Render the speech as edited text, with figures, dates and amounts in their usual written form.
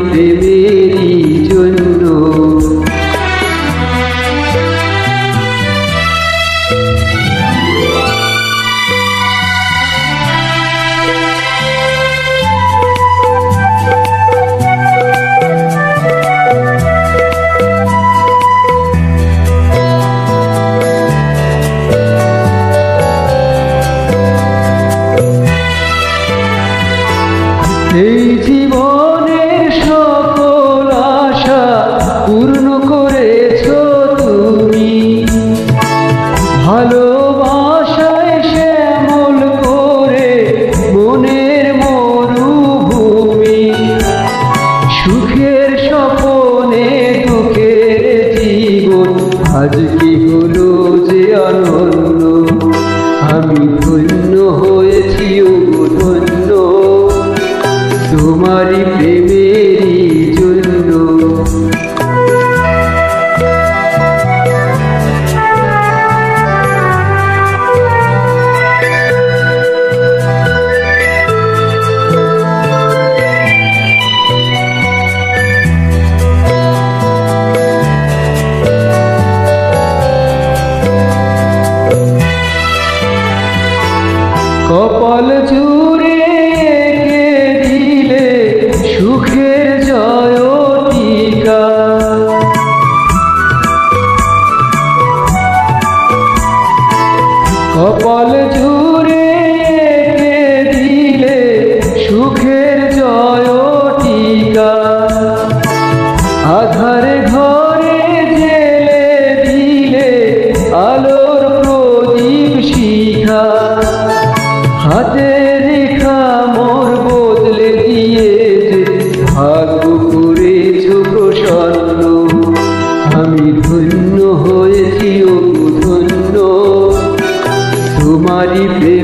প্রেমেরই জন্য। এই জীবনের সকল আশা পূর্ণ করেছো তুমি, ভালোবাসায় শ্যামল করে মনের মরুভূমি। সুখের স্বপনে দুঃখের জীবন, আজ কি হলো যে আনন্দ। আমি ধন্য হয়েছি ও ধন্য তোমারি প্রেমেরই জন্য। কপাল জুড়ে এঁকে দিলে সুখের জয়টিকা, কপাল জুড়ে এঁকে দিলে সুখের জয়টিকা। আধারে ঘরে জেলে দিলে আলোর প্রদীপ শিখা। হাতে রেখা মোর বদলে দিয়ে ভাগ্য করেছো প্রসন্ন। আমি ধন্য হয়েছি ও ধন্য তোমারি প্রেম।